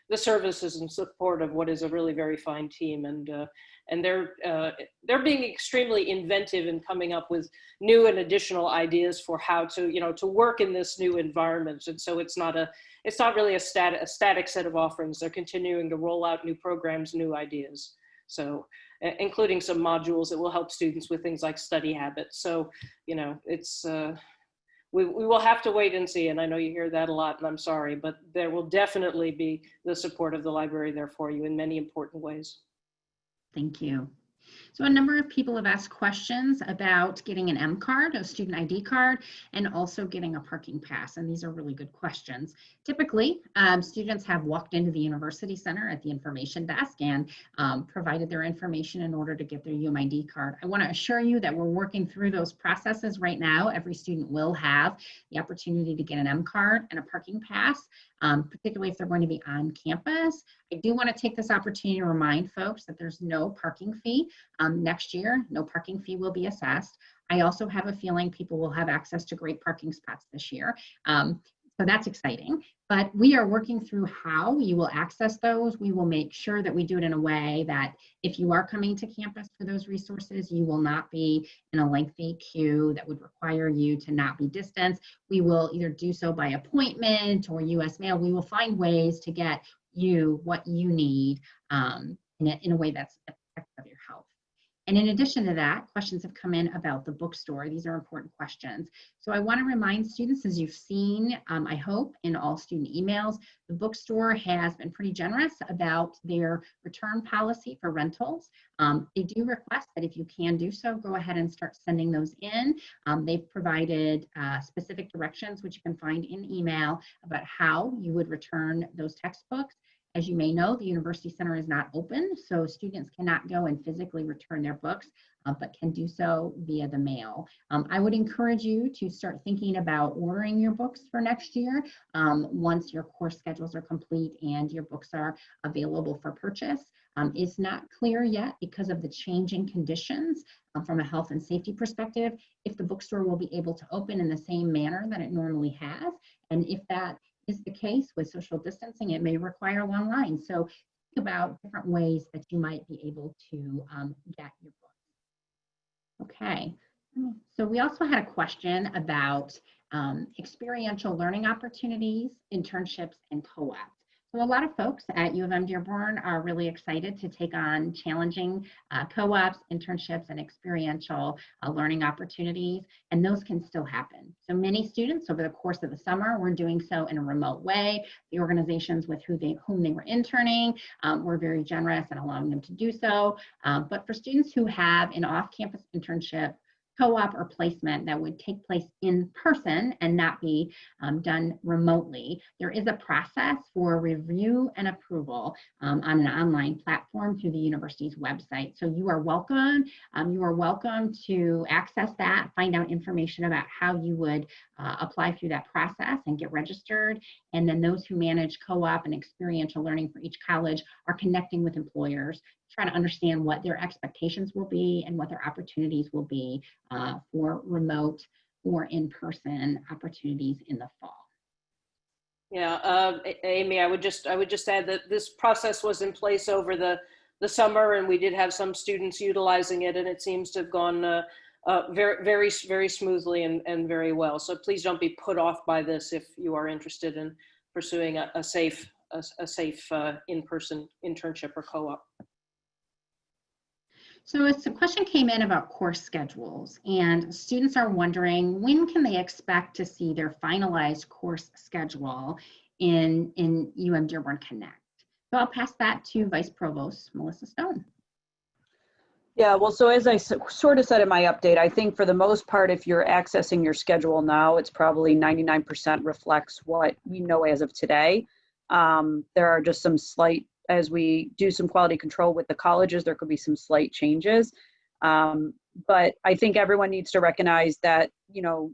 the services and support of what is a really very fine team, and they're being extremely inventive in coming up with new and additional ideas for how to, to work in this new environment. And so it's not really a static set of offerings. They're continuing to roll out new programs, new ideas. So, including some modules that will help students with things like study habits. So, it's, we will have to wait and see, and I know you hear that a lot, and I'm sorry, but there will definitely be the support of the library there for you in many important ways. Thank you. So a number of people have asked questions about getting an M card, a student ID card, and also getting a parking pass, and these are really good questions. Typically, students have walked into the University Center at the information desk and provided their information in order to get their UMID card. I want to assure you that we're working through those processes right now. Every student will have the opportunity to get an M card and a parking pass, particularly if they're going to be on campus. I do want to take this opportunity to remind folks that there's no parking fee. Next year, no parking fee will be assessed. I also have a feeling people will have access to great parking spots this year. So that's exciting, but we are working through how you will access those. We will make sure that we do it in a way that if you are coming to campus for those resources, you will not be in a lengthy queue that would require you to not be distanced. We will either do so by appointment or US mail. We will find ways to get you what you need in a way that's protective of your health. And in addition to that, questions have come in about the bookstore. These are important questions. So I want to remind students, as you've seen, I hope, in all student emails, the bookstore has been pretty generous about their return policy for rentals. They do request that if you can do so, go ahead and start sending those in. They've provided specific directions, which you can find in email, about how you would return those textbooks. As you may know, the University Center is not open, so students cannot go and physically return their books, but can do so via the mail. I would encourage you to start thinking about ordering your books for next year once your course schedules are complete and your books are available for purchase. It's not clear yet because of the changing conditions from a health and safety perspective if the bookstore will be able to open in the same manner that it normally has, and if that is the case with social distancing, it may require long lines. So about different ways that you might be able to get your book. Okay, so we also had a question about experiential learning opportunities, internships, and co-ops. So a lot of folks at U of M-Dearborn are really excited to take on challenging co-ops, internships, and experiential learning opportunities, and those can still happen. So many students over the course of the summer were doing so in a remote way. The organizations with whom they were interning were very generous in allowing them to do so. But for students who have an off-campus internship, co-op, or placement that would take place in person and not be done remotely, there is a process for review and approval on an online platform through the university's website. So you are welcome. You are welcome to access that, find out information about how you would apply through that process and get registered. And then those who manage co-op and experiential learning for each college are connecting with employers, trying to understand what their expectations will be and what their opportunities will be for remote or in-person opportunities in the fall. Yeah, Amy, I would just add that this process was in place over the summer, and we did have some students utilizing it, and it seems to have gone very smoothly and very well. So please don't be put off by this if you are interested in pursuing a safe in-person internship or co-op. So a question came in about course schedules, and students are wondering when can they expect to see their finalized course schedule in UM-Dearborn Connect. So I'll pass that to Vice Provost Melissa Stone. Yeah, well, so as I sort of said in my update, I think for the most part, if you're accessing your schedule now, it's probably 99% reflects what we know as of today. There are just some slight, as we do some quality control with the colleges, there could be some slight changes. But I think everyone needs to recognize that, you know,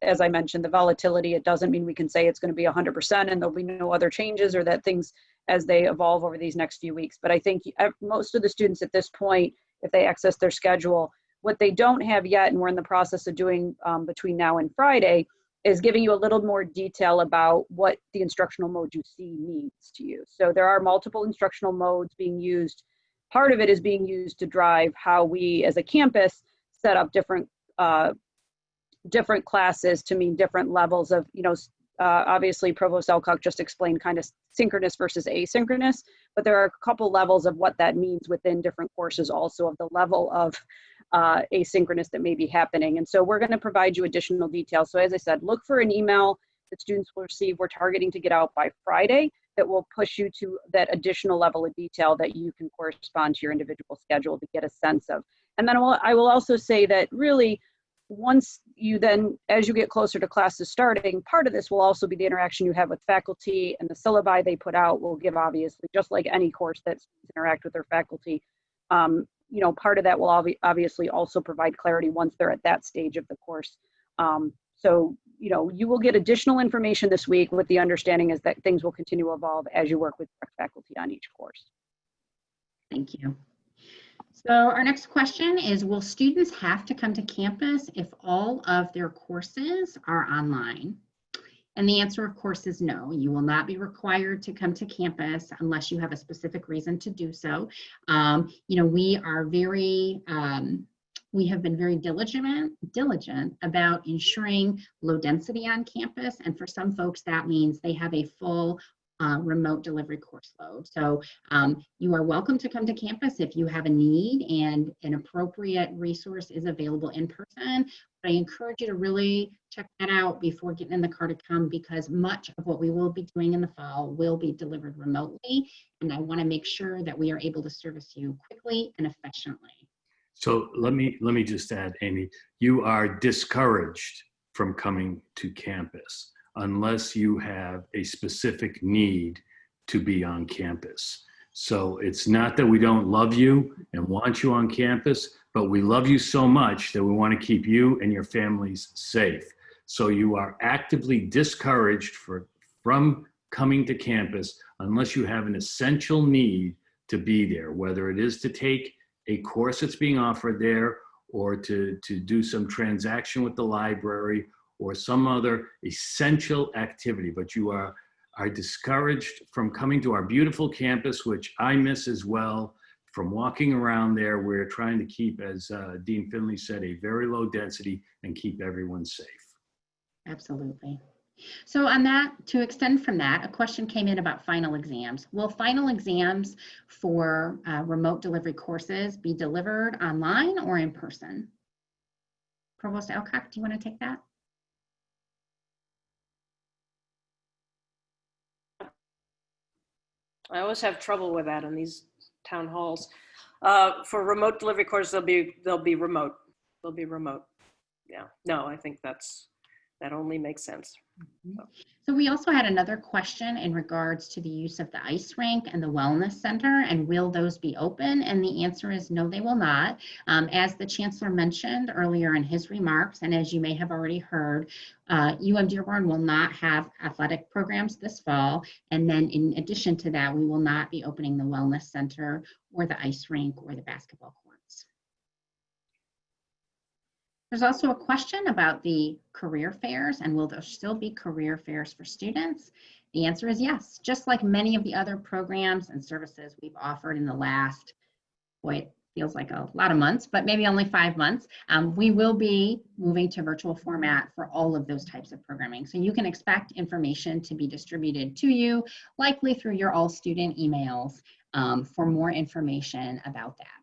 as I mentioned, the volatility, it doesn't mean we can say it's going to be 100% and there'll be no other changes, or that things as they evolve over these next few weeks. But I think most of the students at this point, if they access their schedule, what they don't have yet, and we're in the process of doing between now and Friday, is giving you a little more detail about what the instructional mode you see means to you. So there are multiple instructional modes being used. Part of it is being used to drive how we as a campus set up different classes to mean different levels of, you know, obviously Provost Alcock just explained kind of synchronous versus asynchronous, but there are a couple levels of what that means within different courses also, of the level of asynchronous that may be happening. And so we're going to provide you additional details. So as I said, look for an email that students will receive. We're targeting to get out by Friday that will push you to that additional level of detail that you can correspond to your individual schedule to get a sense of. And then I will also say that really, once you then, as you get closer to classes starting, part of this will also be the interaction you have with faculty, and the syllabi they put out will give, obviously, just like any course that students interact with their faculty, you know, part of that will obviously also provide clarity once they're at that stage of the course. So, you know, you will get additional information this week with the understanding is that things will continue to evolve as you work with faculty on each course. Thank you. So our next question is, will students have to come to campus if all of their courses are online? And the answer, of course, is no. You will not be required to come to campus unless you have a specific reason to do so. You know, we are very, we have been very diligent about ensuring low density on campus. And for some folks, that means they have a full remote delivery course load. So you are welcome to come to campus if you have a need and an appropriate resource is available in person. But I encourage you to really check that out before getting in the car to come, because much of what we will be doing in the fall will be delivered remotely. And I want to make sure that we are able to service you quickly and efficiently. So let me just add, Amy, you are discouraged from coming to campus unless you have a specific need to be on campus. So it's not that we don't love you and want you on campus, but we love you so much that we want to keep you and your families safe. So you are actively discouraged from coming to campus unless you have an essential need to be there, whether it is to take a course that's being offered there, or to do some transaction with the library, or some other essential activity. But you are are discouraged from coming to our beautiful campus, which I miss as well, from walking around there. We're trying to keep, as Dean Finley said, a very low density and keep everyone safe. Absolutely. So on that, to extend from that, a question came in about final exams. Will final exams for remote delivery courses be delivered online or in person? Provost Alcock, do you want to take that? I always have trouble with that in these town halls. For remote delivery courses, they'll be remote. They'll be remote. Yeah. No, I think that only makes sense. So we also had another question in regards to the use of the ice rink and the wellness center, and will those be open? And the answer is no, they will not. As the chancellor mentioned earlier in his remarks, and as you may have already heard, UM-Dearborn will not have athletic programs this fall. And then in addition to that, we will not be opening the wellness center or the ice rink or the basketball courts. There's also a question about the career fairs, and will there still be career fairs for students? The answer is yes. Just like many of the other programs and services we've offered in the last, boy, it feels like a lot of months, but maybe only 5 months, we will be moving to virtual format for all of those types of programming. So you can expect information to be distributed to you, likely through your all student emails, for more information about that.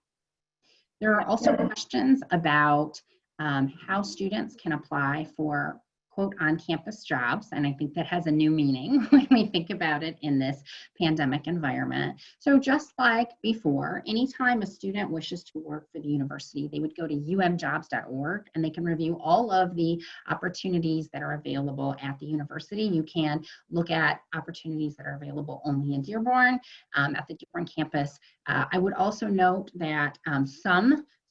There are also questions about how students can apply for quote on-campus jobs, and I think that has a new meaning when we think about it in this pandemic environment. So just like before, anytime a student wishes to work for the university, they would go to umjobs.org and they can review all of the opportunities that are available at the university. You can look at opportunities that are available only in Dearborn, at the Dearborn campus. I would also note that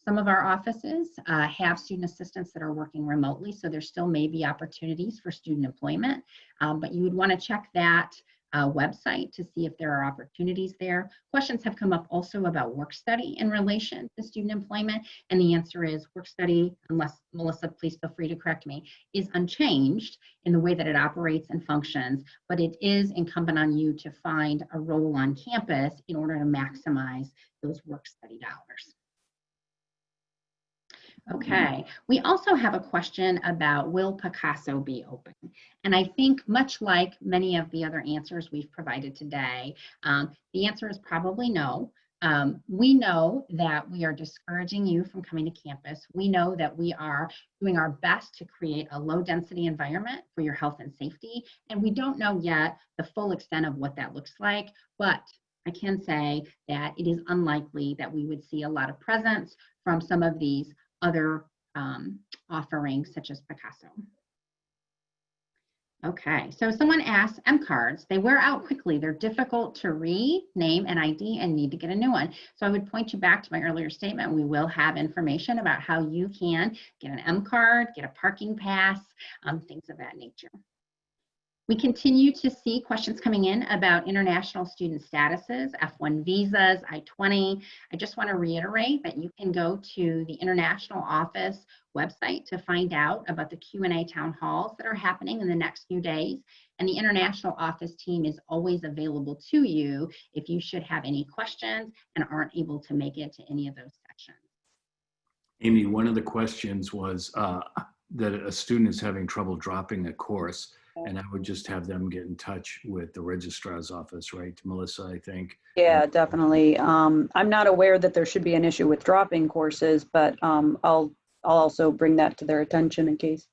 some of our offices have student assistants that are working remotely, so there still may be opportunities for student employment, but you would want to check that website to see if there are opportunities there. Questions have come up also about work study in relation to student employment, and the answer is work study, unless Melissa, please feel free to correct me, is unchanged in the way that it operates and functions, but it is incumbent on you to find a role on campus in order to maximize those work study dollars. Okay, we also have a question about will Picasso be open? And I think much like many of the other answers we've provided today, the answer is probably no. We know that we are discouraging you from coming to campus. We know that we are doing our best to create a low density environment for your health and safety. And we don't know yet the full extent of what that looks like, but I can say that it is unlikely that we would see a lot of presence from some of these other offerings such as Picasso. Okay, so someone asked, M cards, they wear out quickly. They're difficult to read, name, and ID, and need to get a new one. So I would point you back to my earlier statement. We will have information about how you can get an M card, get a parking pass, things of that nature. We continue to see questions coming in about international student statuses, F1 visas, I-20. I just want to reiterate that you can go to the International Office website to find out about the Q&A town halls that are happening in the next few days. And the International Office team is always available to you if you should have any questions and aren't able to make it to any of those sections. Amy, one of the questions was that a student is having trouble dropping a course. And I would just have them get in touch with the registrar's office, right, Melissa, I think. Yeah, definitely. I'm not aware that there should be an issue with dropping courses, but I'll also bring that to their attention in case.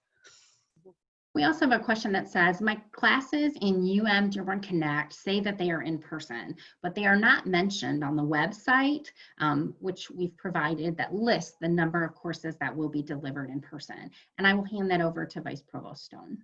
We also have a question that says, my classes in UM-Dearborn Connect say that they are in person, but they are not mentioned on the website, which we've provided that lists the number of courses that will be delivered in person. And I will hand that over to Vice Provost Stone.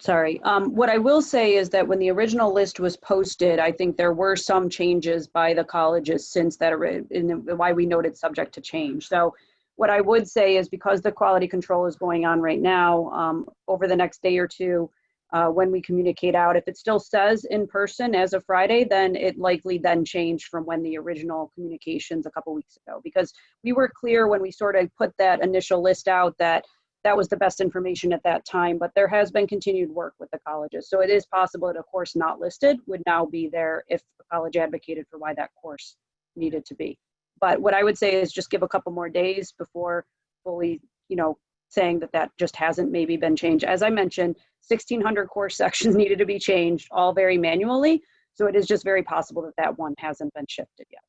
Sorry. What I will say is that when the original list was posted, I think there were some changes by the colleges since that, and why we noted subject to change. So what I would say is because the quality control is going on right now, over the next day or two, when we communicate out, if it still says in person as of Friday, then it likely then changed from when the original communications a couple weeks ago, because we were clear when we sort of put that initial list out that that was the best information at that time, but there has been continued work with the colleges. So it is possible that a course not listed would now be there if the college advocated for why that course needed to be. But what I would say is just give a couple more days before fully, saying that that just hasn't maybe been changed. As I mentioned, 1,600 course sections needed to be changed, all very manually. So it is just very possible that that one hasn't been shifted yet.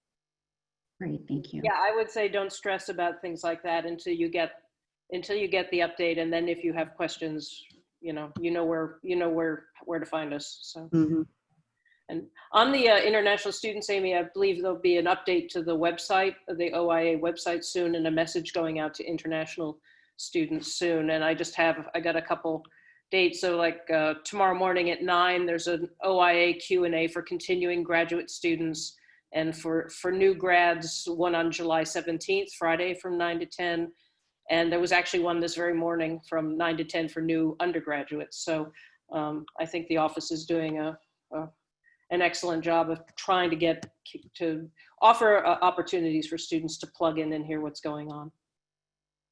Great, thank you. Yeah, I would say don't stress about things like that until you get the update, and then if you have questions, you know where to find us. So. Mm-hmm. And on the international students, Amy, I believe there'll be an update to the website, the OIA website soon, and a message going out to international students soon. And I got a couple dates. So like tomorrow morning at 9, there's an OIA Q&A for continuing graduate students. And for new grads, one on July 17th, Friday from 9 to 10. And there was actually one this very morning from 9 to 10 for new undergraduates. So I think the office is doing an excellent job of trying to offer opportunities for students to plug in and hear what's going on.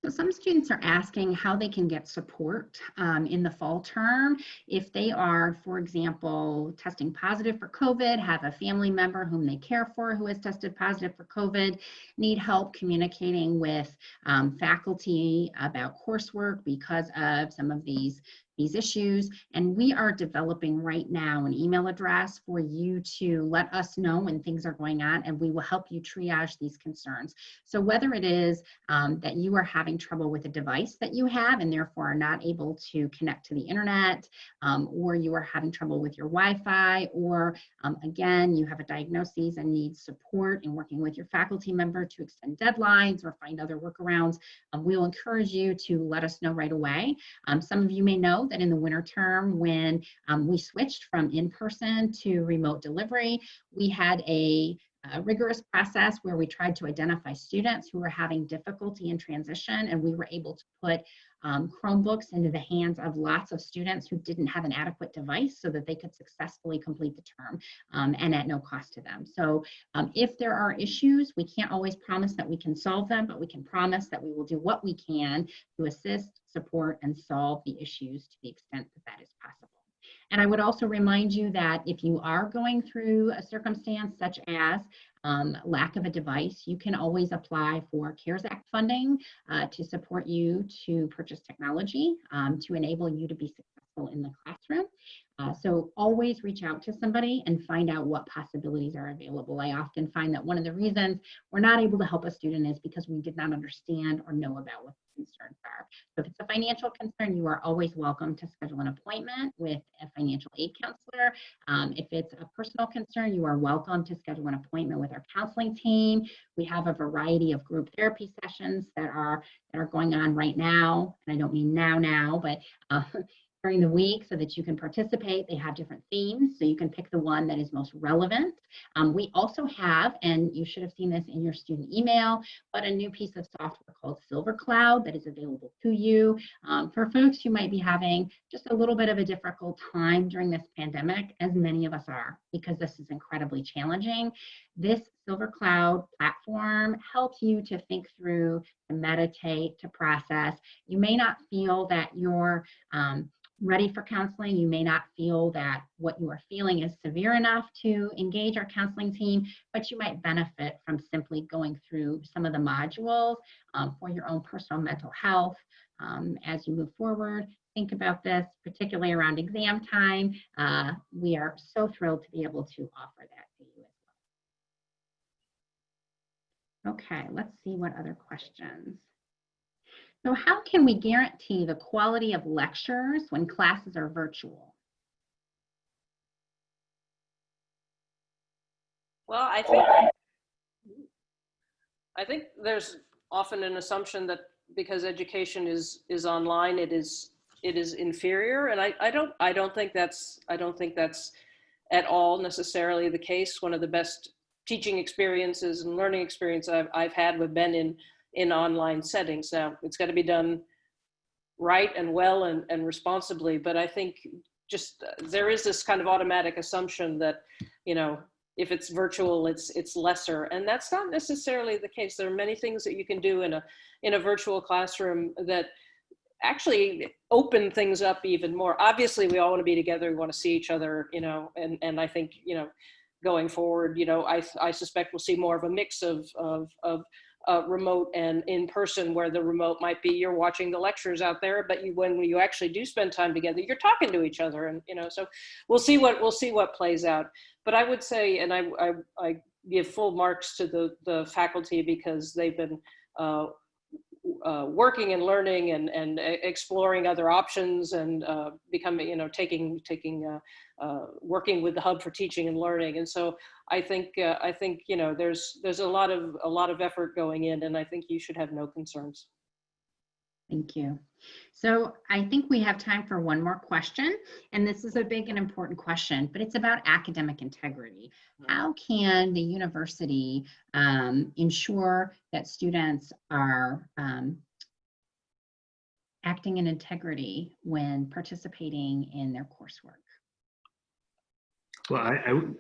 So some students are asking how they can get support in the fall term if they are, for example, testing positive for COVID, have a family member whom they care for who has tested positive for COVID, need help communicating with faculty about coursework because of some of these issues. And we are developing right now an email address for you to let us know when things are going on, and we will help you triage these concerns. So whether it is that you are having trouble with a device that you have and therefore are not able to connect to the internet, or you are having trouble with your Wi-Fi, or again, you have a diagnosis and need support in working with your faculty member to extend deadlines or find other workarounds, we'll encourage you to let us know right away. Some of you may know that in the winter term, when we switched from in-person to remote delivery, we had a rigorous process where we tried to identify students who were having difficulty in transition, and we were able to put Chromebooks into the hands of lots of students who didn't have an adequate device so that they could successfully complete the term and at no cost to them. So if there are issues, we can't always promise that we can solve them, but we can promise that we will do what we can to assist, support, and solve the issues to the extent that that is possible. And I would also remind you that if you are going through a circumstance such as lack of a device, you can always apply for CARES Act funding to support you to purchase technology to enable you to be successful in the classroom. So always reach out to somebody and find out what possibilities are available. I often find that one of the reasons we're not able to help a student is because we did not understand or know about what the concerns are. So if it's a financial concern, you are always welcome to schedule an appointment with a financial aid counselor. If it's a personal concern, you are welcome to schedule an appointment with our counseling team. We have a variety of group therapy sessions that are going on right now. And I don't mean now, but during the week so that you can participate. They have different themes, so you can pick the one that is most relevant. We also have, and you should have seen this in your student email, but a new piece of software called Silver Cloud that is available to you for folks who might be having just a little bit of a difficult time during this pandemic, as many of us are, because this is incredibly challenging. This Silver Cloud platform helps you to think through, to meditate, to process. You may not feel that you're ready for counseling. You may not feel that what you are feeling is severe enough to engage our counseling team, but you might benefit from simply going through some of the modules for your own personal mental health as you move forward. Think about this, particularly around exam time. We are so thrilled to be able to offer that to you as well. Okay, let's see what other questions. So how can we guarantee the quality of lectures when classes are virtual? Well, I think there's often an assumption that because education is online, it is inferior, and I don't think that's at all necessarily the case. One of the best teaching experiences and learning experiences I've had have been in online settings. Now, it's got to be done right and well and responsibly, but I think just there is this kind of automatic assumption that, if it's virtual, it's lesser, and that's not necessarily the case. There are many things that you can do in a virtual classroom that actually open things up even more. Obviously, we all want to be together. We want to see each other, you know, and I think, you know, going forward, you know, I suspect we'll see more of a mix of remote and in person, where the remote might be you're watching the lectures out there, but when you actually do spend time together, you're talking to each other, and you know, so we'll see what plays out. But I would say, and I give full marks to the faculty, because they've been working and learning and exploring other options, and becoming, you know, working with the Hub for Teaching and Learning. And so I think you know, there's a lot of effort going in, and I think you should have no concerns. Thank you. So I think we have time for one more question, and this is a big and important question, but it's about academic integrity. How can the university ensure that students are acting in integrity when participating in their coursework? Well,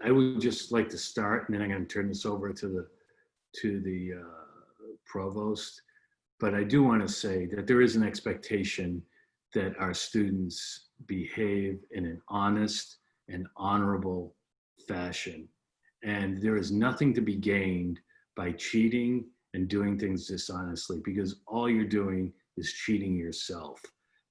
I would just like to start, and then I'm going to turn this over to the provost. But I do want to say that there is an expectation that our students behave in an honest and honorable fashion. And there is nothing to be gained by cheating and doing things dishonestly, because all you're doing is cheating yourself.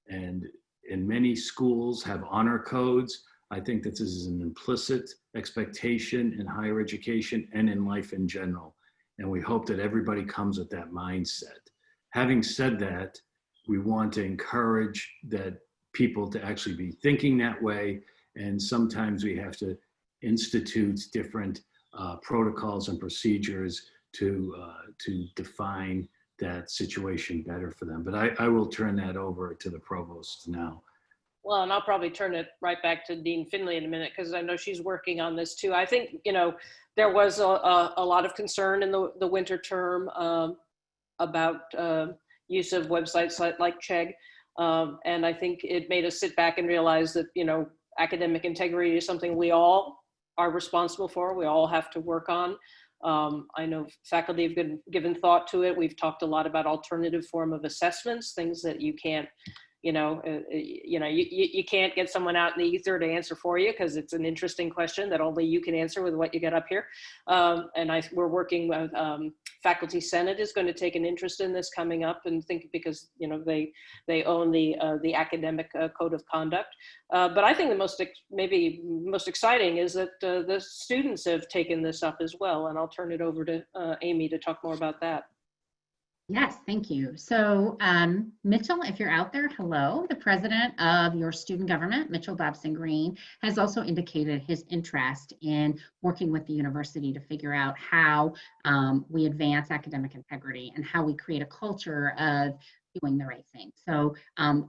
And in many schools have honor codes. I think that this is an implicit expectation in higher education and in life in general. And we hope that everybody comes with that mindset. Having said that, we want to encourage that people to actually be thinking that way. And sometimes we have to institute different protocols and procedures to define that situation better for them. But I will turn that over to the provost now. Well, and I'll probably turn it right back to Dean Finley in a minute, because I know she's working on this too. I think, you know, there was a lot of concern in the winter term about use of websites like Chegg. And I think it made us sit back and realize that, you know, academic integrity is something we all are responsible for. We all have to work on. I know faculty have given thought to it. We've talked a lot about alternative form of assessments, things that you can't, you can't get someone out in the ether to answer for you, because it's an interesting question that only you can answer with what you get up here. We're working with Faculty Senate is going to take an interest in this coming up, and think, because you know they own the academic code of conduct. But I think the maybe most exciting is that the students have taken this up as well, and I'll turn it over to Amy to talk more about that. Yes, thank you. So Mitchell, if you're out there, hello. The president of your student government, Mitchell Dobson Green, has also indicated his interest in working with the university to figure out how we advance academic integrity and how we create a culture of doing the right thing. So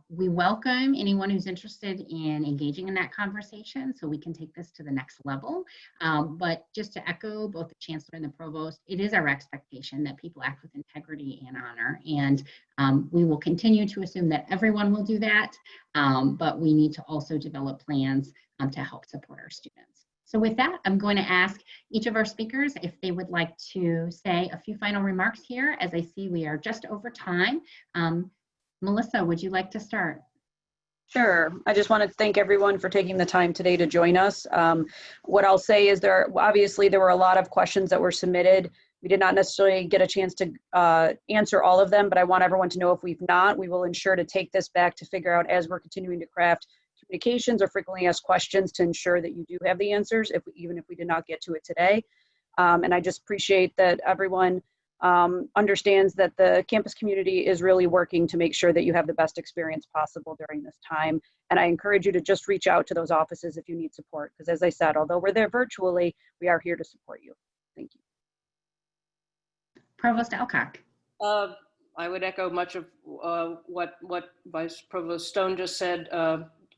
we welcome anyone who's interested in engaging in that conversation, so we can take this to the next level. But just to echo both the chancellor and the provost, it is our expectation that people act with integrity and honor. And we will continue to assume that everyone will do that, but we need to also develop plans to help support our students. So with that, I'm going to ask each of our speakers if they would like to say a few final remarks here, as I see we are just over time. Melissa, would you like to start? Sure. I just want to thank everyone for taking the time today to join us. What I'll say is obviously there were a lot of questions that were submitted. We did not necessarily get a chance to answer all of them, but I want everyone to know if we've not, we will ensure to take this back to figure out, as we're continuing to craft communications or frequently asked questions, to ensure that you do have the answers, even if we did not get to it today. And I just appreciate that everyone understands that the campus community is really working to make sure that you have the best experience possible during this time. And I encourage you to just reach out to those offices if you need support, because as I said, although we're there virtually, we are here to support you. Thank you. Provost Alcock. I would echo much of what Vice Provost Stone just said.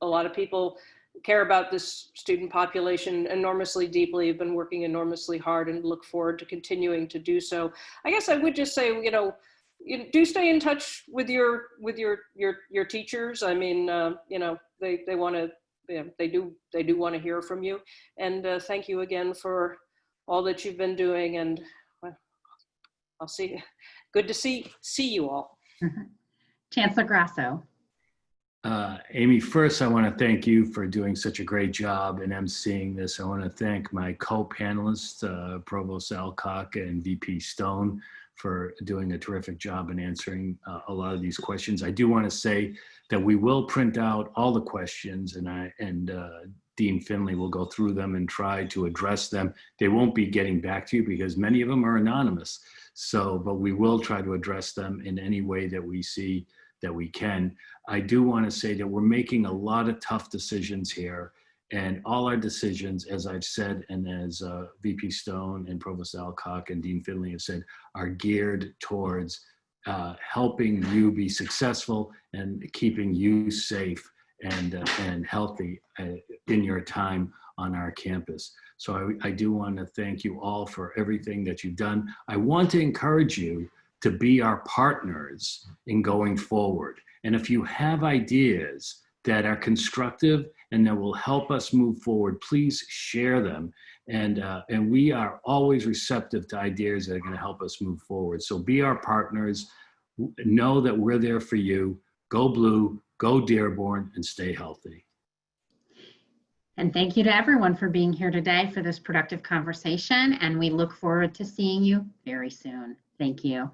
A lot of people care about this student population enormously deeply, have been working enormously hard, and look forward to continuing to do so. I guess I would just say, you do stay in touch with your teachers. I mean, they want to, they do want to hear from you. And thank you again for all that you've been doing. And I'll see. Good to see you all. Chancellor Grasso. Amy, first, I want to thank you for doing such a great job in emceeing this. I want to thank my co-panelists, Provost Alcock and VP Stone, for doing a terrific job in answering a lot of these questions. I do want to say that we will print out all the questions, and Dean Finley will go through them and try to address them. They won't be getting back to you because many of them are anonymous. So, but we will try to address them in any way that we see that we can. I do want to say that we're making a lot of tough decisions here, and all our decisions, as I've said, and as VP Stone and Provost Alcock and Dean Finley have said, are geared towards helping you be successful and keeping you safe and healthy in your time on our campus. So I do want to thank you all for everything that you've done. I want to encourage you to be our partners in going forward. And if you have ideas that are constructive and that will help us move forward, please share them. And we are always receptive to ideas that are going to help us move forward. So be our partners. Know that we're there for you. Go Blue, go Dearborn, and stay healthy. And thank you to everyone for being here today for this productive conversation. And we look forward to seeing you very soon. Thank you.